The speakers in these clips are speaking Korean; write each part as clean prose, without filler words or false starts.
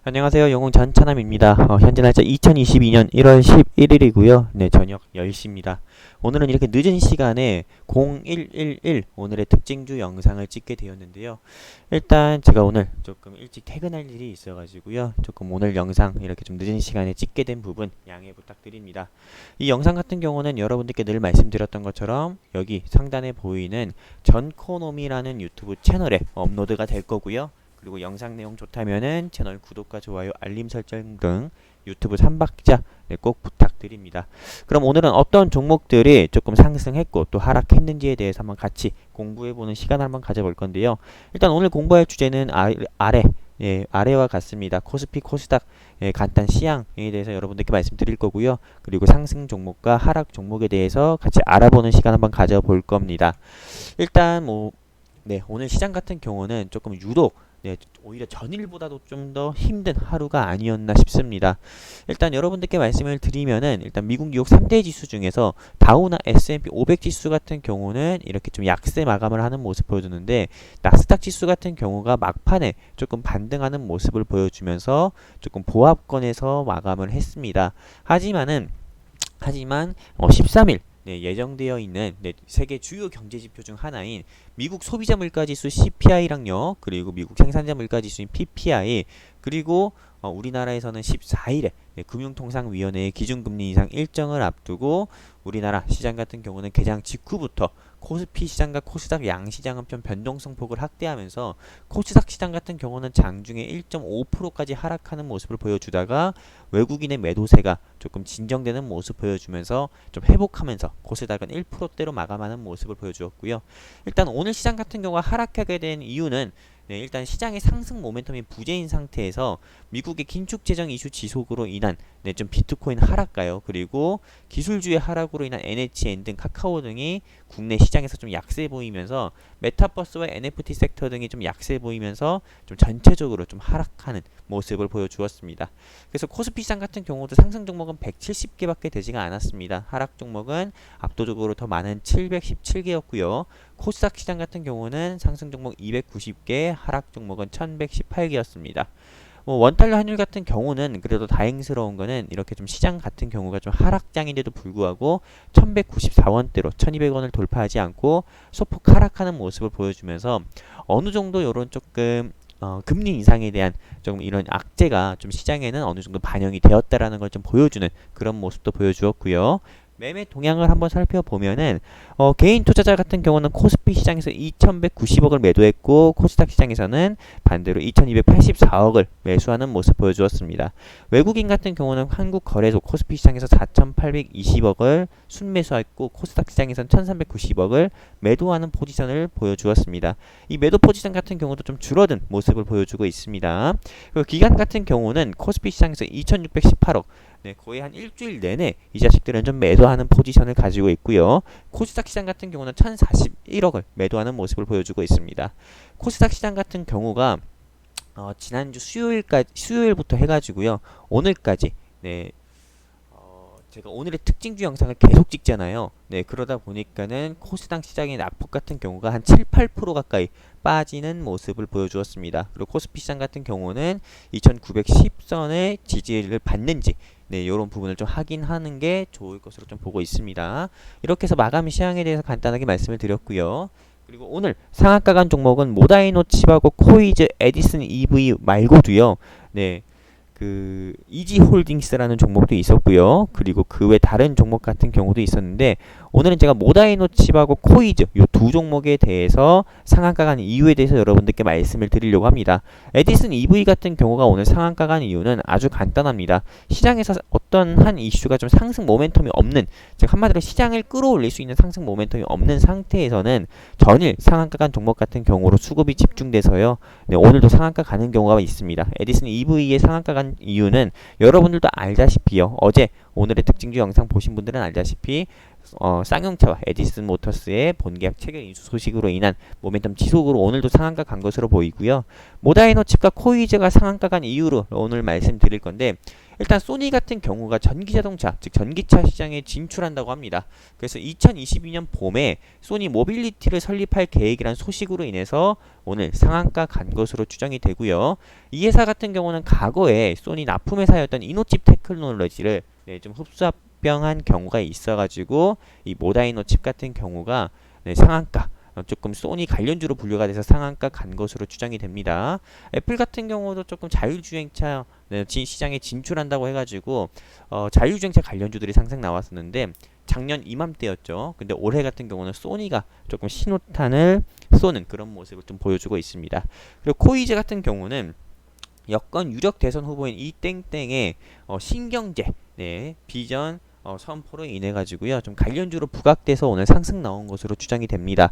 안녕하세요. 영웅 전차남입니다. 현재 날짜 2022년 1월 11일이고요. 네, 저녁 10시입니다. 오늘은 이렇게 늦은 시간에 0111 오늘의 특징주 영상을 찍게 되었는데요. 일단 제가 오늘 조금 일찍 퇴근할 일이 있어가지고요. 조금 오늘 영상 이렇게 좀 늦은 시간에 찍게 된 부분 양해 부탁드립니다. 이 영상 같은 경우는 여러분들께 늘 말씀드렸던 것처럼 여기 상단에 보이는 전코노미라는 유튜브 채널에 업로드가 될 거고요. 그리고 영상 내용 좋다면은 채널 구독과 좋아요, 알림 설정 등 유튜브 3박자 꼭 부탁드립니다. 그럼 오늘은 어떤 종목들이 조금 상승했고 또 하락했는지에 대해서 한번 같이 공부해보는 시간을 한번 가져볼 건데요. 일단 오늘 공부할 주제는 아래와 같습니다. 코스피, 코스닥 간단 시향에 대해서 여러분들께 말씀드릴 거고요. 그리고 상승 종목과 하락 종목에 대해서 같이 알아보는 시간 한번 가져볼 겁니다. 일단 오늘 시장 같은 경우는 조금 유독 오히려 전일보다도 좀 더 힘든 하루가 아니었나 싶습니다. 일단 여러분들께 말씀을 드리면은 일단 미국 뉴욕 3대 지수 중에서 다우나 S&P 500 지수 같은 경우는 이렇게 좀 약세 마감을 하는 모습 보여주는데 나스닥 지수 같은 경우가 막판에 조금 반등하는 모습을 보여주면서 조금 보합권에서 마감을 했습니다. 하지만 13일 예정되어 있는 세계 주요 경제 지표 중 하나인 미국 소비자 물가 지수 CPI랑요, 그리고 미국 생산자 물가 지수인 PPI, 그리고 우리나라에서는 14일에 금융통상위원회의 기준금리 인상 일정을 앞두고 우리나라 시장 같은 경우는 개장 직후부터 코스피 시장과 코스닥 양시장은 좀 변동성 폭을 확대하면서 코스닥 시장 같은 경우는 장중에 1.5%까지 하락하는 모습을 보여주다가 외국인의 매도세가 조금 진정되는 모습 보여주면서 좀 회복하면서 코스닥은 1%대로 마감하는 모습을 보여주었고요. 일단 오늘 시장 같은 경우가 하락하게 된 이유는 일단 시장의 상승 모멘텀이 부재인 상태에서 미국의 긴축 재정 이슈 지속으로 인한 좀 비트코인 하락가요. 그리고 기술주의 하락으로 인한 NHN 등 카카오 등이 국내 시장에서 좀 약세 보이면서 메타버스와 NFT 섹터 등이 좀 약세 보이면서 좀 전체적으로 좀 하락하는 모습을 보여주었습니다. 그래서 코스피 시장 같은 경우도 상승 종목은 170개밖에 되지가 않았습니다. 하락 종목은 압도적으로 더 많은 717개였고요. 코스닥 시장 같은 경우는 상승 종목 290개, 하락 종목은 1118개였습니다. 원달러 환율 같은 경우는 그래도 다행스러운 거는 이렇게 좀 시장 같은 경우가 좀 하락장인데도 불구하고 1194원대로 1200원을 돌파하지 않고 소폭 하락하는 모습을 보여주면서 어느 정도 요런 조금 금리 인상에 대한 좀 이런 악재가 좀 시장에는 어느 정도 반영이 되었다라는 걸 좀 보여주는 그런 모습도 보여주었고요. 매매 동향을 한번 살펴보면은 개인 투자자 같은 경우는 코스피 시장에서 2190억을 매도했고 코스닥 시장에서는 반대로 2284억을 매수하는 모습 보여주었습니다. 외국인 같은 경우는 한국거래소 코스피 시장에서 4820억을 순매수했고 코스닥 시장에서는 1390억을 매도하는 포지션을 보여주었습니다. 이 매도 포지션 같은 경우도 좀 줄어든 모습을 보여주고 있습니다. 그리고 기간 같은 경우는 코스피 시장에서 2618억 거의 한 일주일 내내 이 자식들은 좀 매도하는 포지션을 가지고 있고요. 코스닥 시장 같은 경우는 1041억을 매도하는 모습을 보여주고 있습니다. 코스닥 시장 같은 경우가 지난주 수요일부터 해가지고요. 오늘까지 제가 오늘의 특징주 영상을 계속 찍잖아요. 그러다 보니까는 코스닥 시장의 낙폭 같은 경우가 한 7, 8% 가까이 빠지는 모습을 보여주었습니다. 그리고 코스피 시장 같은 경우는 2910선의 지지를 받는지 이런 부분을 좀 확인하는 게 좋을 것으로 좀 보고 있습니다. 이렇게 해서 마감 시향에 대해서 간단하게 말씀을 드렸고요. 그리고 오늘 상한가 간 종목은 모다이노 칩하고 코이즈, 에디슨 EV 말고도요. 이지홀딩스라는 종목도 있었고요. 그리고 그 외 다른 종목 같은 경우도 있었는데 오늘은 제가 모다이노 칩하고 코이즈 이 두 종목에 대해서 상한가 간 이유에 대해서 여러분들께 말씀을 드리려고 합니다. 에디슨 EV 같은 경우가 오늘 상한가 간 이유는 아주 간단합니다. 시장에서 어떤 한 이슈가 좀 상승 모멘텀이 없는, 즉 한마디로 시장을 끌어올릴 수 있는 상승 모멘텀이 없는 상태에서는 전일 상한가 간 종목 같은 경우로 수급이 집중돼서요. 오늘도 상한가 가는 경우가 있습니다. 에디슨 EV의 상한가 간 이유는 여러분들도 알다시피요. 오늘의 특징주 영상 보신 분들은 알다시피 쌍용차와 에디슨 모터스의 본계약 체결 인수 소식으로 인한 모멘텀 지속으로 오늘도 상한가 간 것으로 보이고요. 모다이노 칩과 코이즈가 상한가 간 이유로 오늘 말씀드릴 건데, 일단 소니 같은 경우가 전기자동차, 즉 전기차 시장에 진출한다고 합니다. 그래서 2022년 봄에 소니 모빌리티를 설립할 계획이란 소식으로 인해서 오늘 상한가 간 것으로 추정이 되고요. 이 회사 같은 경우는 과거에 소니 납품회사였던 이노칩 테크놀로지를 좀 흡수합병한 경우가 있어가지고 이 모다이노 칩 같은 경우가 상한가, 조금 소니 관련주로 분류가 돼서 상한가 간 것으로 추정이 됩니다. 애플 같은 경우도 조금 자율주행차 시장에 진출한다고 해가지고 자율주행차 관련주들이 상승 나왔었는데 작년 이맘때였죠. 근데 올해 같은 경우는 소니가 조금 신호탄을 쏘는 그런 모습을 좀 보여주고 있습니다. 그리고 코이즈 같은 경우는 여권 유력 대선 후보인 이땡땡의 신경제 비전 선포로 인해 가지고요, 좀 관련주로 부각돼서 오늘 상승 나온 것으로 추정이 됩니다.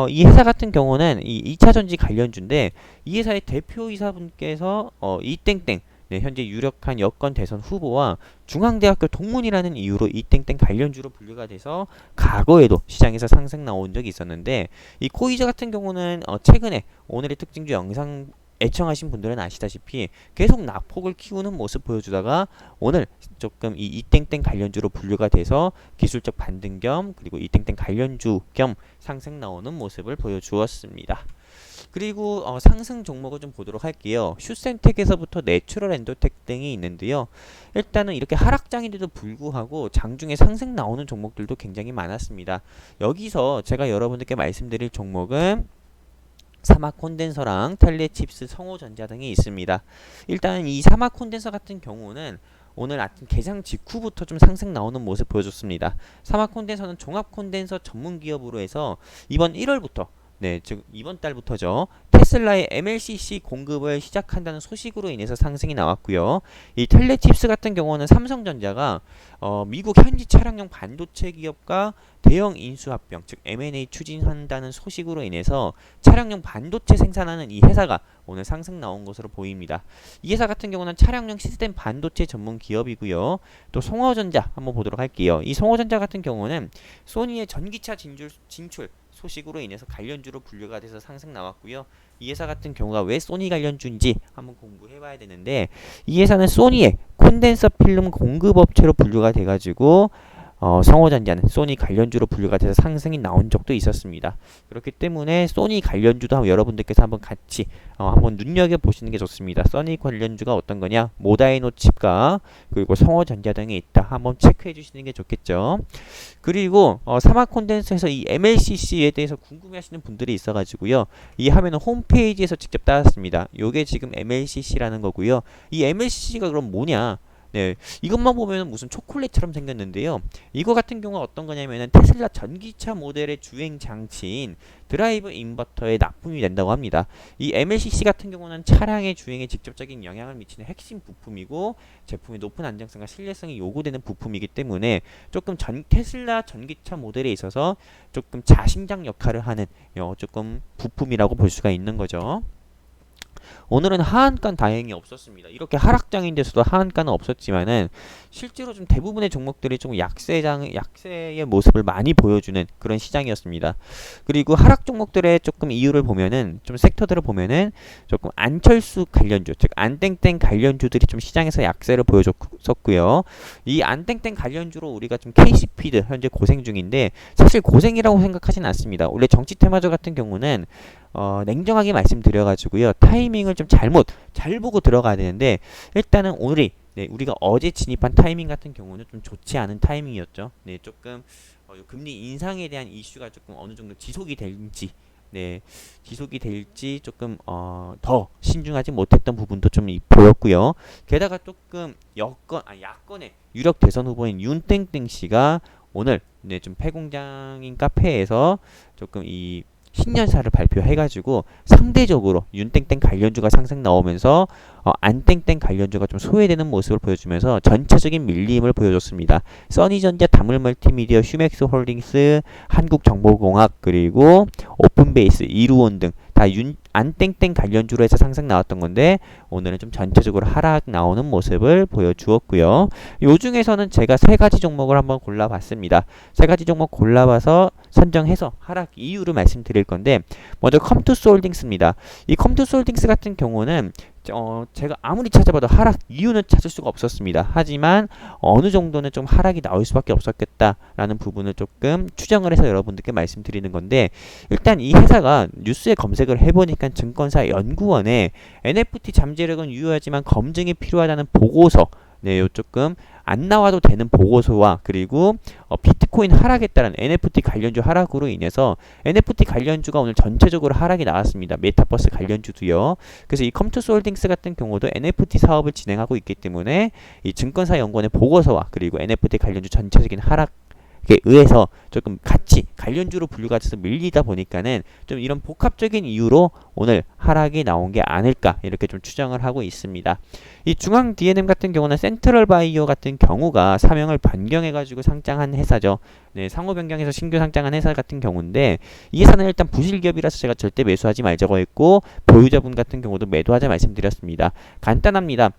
이 회사 같은 경우는 이 2차 전지 관련주인데, 이 회사의 대표이사분께서 이땡땡 현재 유력한 여권 대선 후보와 중앙대학교 동문이라는 이유로 이땡땡 관련주로 분류가 돼서 과거에도 시장에서 상승 나온 적이 있었는데, 이 코이즈 같은 경우는 최근에 오늘의 특징주 영상 애청하신 분들은 아시다시피 계속 낙폭을 키우는 모습 보여주다가 오늘 조금 이 이땡땡 관련주로 분류가 돼서 기술적 반등 겸 그리고 이땡땡 관련주 겸 상승 나오는 모습을 보여주었습니다. 그리고 상승 종목을 좀 보도록 할게요. 슈센텍에서부터 내추럴 엔도텍 등이 있는데요. 일단은 이렇게 하락장인데도 불구하고 장중에 상승 나오는 종목들도 굉장히 많았습니다. 여기서 제가 여러분들께 말씀드릴 종목은 사막 콘덴서랑 텔레칩스, 성호전자 등이 있습니다. 일단 이 사막 콘덴서 같은 경우는 오늘 아침 개장 직후부터 좀 상승 나오는 모습 보여줬습니다. 사막 콘덴서는 종합 콘덴서 전문 기업으로 해서 이번 1월부터 즉 이번 달부터죠. 테슬라의 MLCC 공급을 시작한다는 소식으로 인해서 상승이 나왔고요. 이 텔레칩스 같은 경우는 삼성전자가 미국 현지 차량용 반도체 기업과 대형 인수합병, 즉 M&A 추진한다는 소식으로 인해서 차량용 반도체 생산하는 이 회사가 오늘 상승 나온 것으로 보입니다. 이 회사 같은 경우는 차량용 시스템 반도체 전문 기업이고요. 또 송화전자 한번 보도록 할게요. 이 송화전자 같은 경우는 소니의 전기차 진출 소식으로 인해서 관련주로 분류가 돼서 상승 나왔고요. 이 회사 같은 경우가 왜 소니 관련주인지 한번 공부해봐야 되는데, 이 회사는 소니의 콘덴서 필름 공급업체로 분류가 돼가지고 성호전자는 소니 관련주로 분류가 돼서 상승이 나온 적도 있었습니다. 그렇기 때문에 소니 관련주도 여러분들께서 한번 같이 한번 눈여겨보시는 게 좋습니다. 소니 관련주가 어떤 거냐, 모다이노 칩과 그리고 성호전자 등이 있다, 한번 체크해 주시는 게 좋겠죠. 그리고 사막 콘덴서에서 이 MLCC에 대해서 궁금해 하시는 분들이 있어가지고요, 이 화면은 홈페이지에서 직접 따왔습니다. 요게 지금 MLCC라는 거고요. 이 MLCC가 그럼 뭐냐, 이것만 보면 무슨 초콜릿처럼 생겼는데요. 이거 같은 경우가 어떤 거냐면은 테슬라 전기차 모델의 주행 장치인 드라이브 인버터에 납품이 된다고 합니다. 이 MLCC 같은 경우는 차량의 주행에 직접적인 영향을 미치는 핵심 부품이고, 제품의 높은 안정성과 신뢰성이 요구되는 부품이기 때문에 조금 테슬라 전기차 모델에 있어서 조금 자심장 역할을 하는 조금 부품이라고 볼 수가 있는 거죠. 오늘은 하한가는 다행히 없었습니다. 이렇게 하락장인데서도 하한가는 없었지만은 실제로 좀 대부분의 종목들이 좀 약세의 모습을 많이 보여주는 그런 시장이었습니다. 그리고 하락 종목들의 조금 이유를 보면은, 좀 섹터들을 보면은 조금 안철수 관련주, 즉 안땡땡 관련주들이 좀 시장에서 약세를 보여줬었고요. 이 안땡땡 관련주로 우리가 좀 KCP들 현재 고생 중인데, 사실 고생이라고 생각하진 않습니다. 원래 정치 테마주 같은 경우는 냉정하게 말씀드려가지고요, 타이밍을 좀 잘 보고 들어가야 되는데, 일단은 우리가 어제 진입한 타이밍 같은 경우는 좀 좋지 않은 타이밍이었죠. 조금 금리 인상에 대한 이슈가 조금 어느 정도 지속이 될지 조금 더 신중하지 못했던 부분도 좀 보였고요. 게다가 조금 야권의 유력 대선 후보인 윤땡땡 씨가 오늘 좀 폐공장인 카페에서 조금 이 신년사를 발표해가지고 상대적으로 윤땡땡 관련주가 상승 나오면서 안땡땡 관련주가 좀 소외되는 모습을 보여주면서 전체적인 밀림을 보여줬습니다. 써니전자, 다물멀티미디어, 휴맥스홀딩스, 한국정보공학, 그리고 오픈베이스, 이루온 등 다 안땡땡 관련주로 해서 상승 나왔던 건데 오늘은 좀 전체적으로 하락 나오는 모습을 보여주었고요. 요 중에서는 제가 세 가지 종목을 한번 골라봤습니다. 세 가지 종목 골라봐서 선정해서 하락 이유를 말씀드릴 건데 먼저 컴투스홀딩스입니다. 이 컴투스홀딩스 같은 경우는 제가 아무리 찾아봐도 하락 이유는 찾을 수가 없었습니다. 하지만 어느 정도는 좀 하락이 나올 수밖에 없었겠다라는 부분을 조금 추정을 해서 여러분들께 말씀드리는 건데 일단 이 회사가 뉴스에 검색을 해보니까 증권사 연구원에 NFT 잠재력은 유효하지만 검증이 필요하다는 보고서 네, 요 조금 안 나와도 되는 보고서와 그리고 비트코인 하락에 따른 NFT 관련주 하락으로 인해서 NFT 관련주가 오늘 전체적으로 하락이 나왔습니다. 메타버스 관련주도요. 그래서 이 컴투스홀딩스 같은 경우도 NFT 사업을 진행하고 있기 때문에 이 증권사 연구원의 보고서와 그리고 NFT 관련주 전체적인 하락 에 의해서 조금 같이 관련주로 분류가 돼서 밀리다 보니까는 좀 이런 복합적인 이유로 오늘 하락이 나온 게 아닐까 이렇게 좀 추정을 하고 있습니다. 이 중앙 D&M 같은 경우는 센트럴 바이오 같은 경우가 사명을 변경해가지고 상장한 회사죠. 네, 상호 변경해서 신규 상장한 회사 같은 경우인데 이 회사는 일단 부실기업이라서 제가 절대 매수하지 말자고 했고 보유자분 같은 경우도 매도하자 말씀드렸습니다. 간단합니다.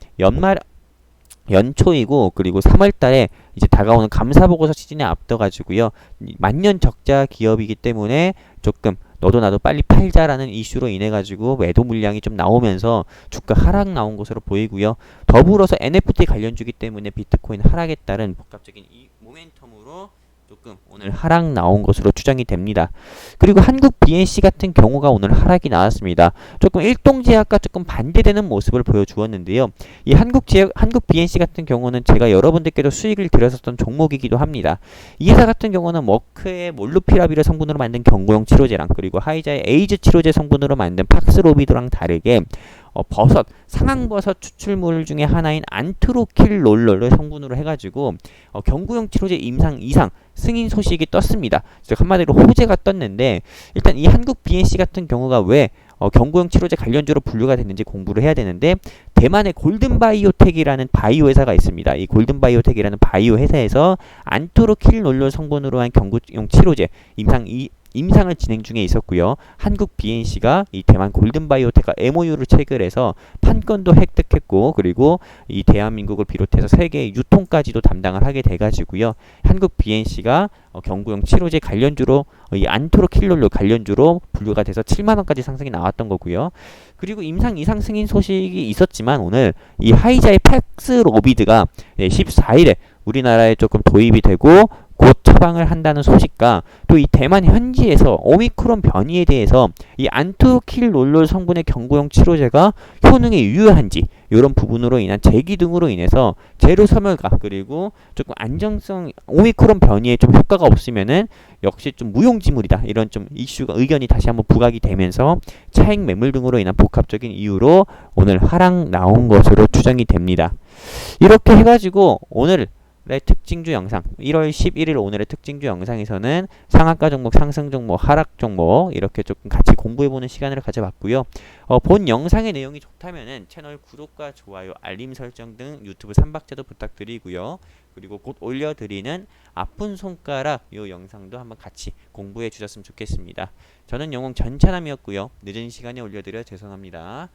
연초이고 그리고 3월달에 이제 다가오는 감사보고서 시즌에 앞둬가지고요. 만년 적자 기업이기 때문에 조금 너도 나도 빨리 팔자라는 이슈로 인해 가지고 매도 물량이 좀 나오면서 주가 하락 나온 것으로 보이고요. 더불어서 NFT 관련주기 때문에 비트코인 하락에 따른 복합적인 이 모멘텀으로 조금 오늘 하락 나온 것으로 추정이 됩니다. 그리고 한국 BNC 같은 경우가 오늘 하락이 나왔습니다. 조금 일동제약과 조금 반대되는 모습을 보여주었는데요. 이 한국 BNC 같은 경우는 제가 여러분들께도 수익을 드렸었던 종목이기도 합니다. 이 회사 같은 경우는 머크의 몰루피라비를 성분으로 만든 경구용 치료제랑 그리고 하이자의 에이즈 치료제 성분으로 만든 팍스로비드랑 다르게 상황버섯 추출물 중에 하나인 안트로킬롤롤을 성분으로 해가지고 경구용 치료제 임상 이상 승인 소식이 떴습니다. 즉 한마디로 호재가 떴는데 일단 이 한국 BNC 같은 경우가 왜 경구용 치료제 관련주로 분류가 됐는지 공부를 해야 되는데 대만의 골든바이오텍이라는 바이오 회사가 있습니다. 이 골든바이오텍이라는 바이오 회사에서 안트로킬롤롤 성분으로 한 경구용 치료제 임상을 진행 중에 있었고요. 한국 BNC가 이 대만 골든바이오텍과 MOU를 체결해서 판권도 획득했고 그리고 이 대한민국을 비롯해서 세계 유통까지도 담당을 하게 돼가지고요. 한국 BNC가 경구용 치료제 관련주로 이 안트로킬롤롤 관련주로 분류가 돼서 7만 원까지 상승이 나왔던 거고요. 그리고 임상 이상 승인 소식이 있었지만 오늘 이 하이자의 팍스로비드가 14일에 우리나라에 조금 도입이 되고 곧 처방을 한다는 소식과 또 이 대만 현지에서 오미크론 변이에 대해서 이 안트로킬롤롤 성분의 경구용 치료제가 효능이 유효한지 이런 부분으로 인한 제기 등으로 인해서 제로 섬유가 그리고 조금 안정성 오미크론 변이에 좀 효과가 없으면은 역시 좀 무용지물이다 이런 좀 이슈가 의견이 다시 한번 부각이 되면서 차익 매물 등으로 인한 복합적인 이유로 오늘 하락 나온 것으로 추정이 됩니다. 이렇게 해가지고 오늘 특징주 영상 1월 11일 오늘의 특징주 영상에서는 상한가 종목, 상승 종목, 하락 종목 이렇게 조금 같이 공부해보는 시간을 가져봤고요. 본 영상의 내용이 좋다면은 채널 구독과 좋아요, 알림 설정 등 유튜브 3박자도 부탁드리고요. 그리고 곧 올려드리는 아픈 손가락 이 영상도 한번 같이 공부해 주셨으면 좋겠습니다. 저는 영웅 전찬함이었고요. 늦은 시간에 올려드려 죄송합니다.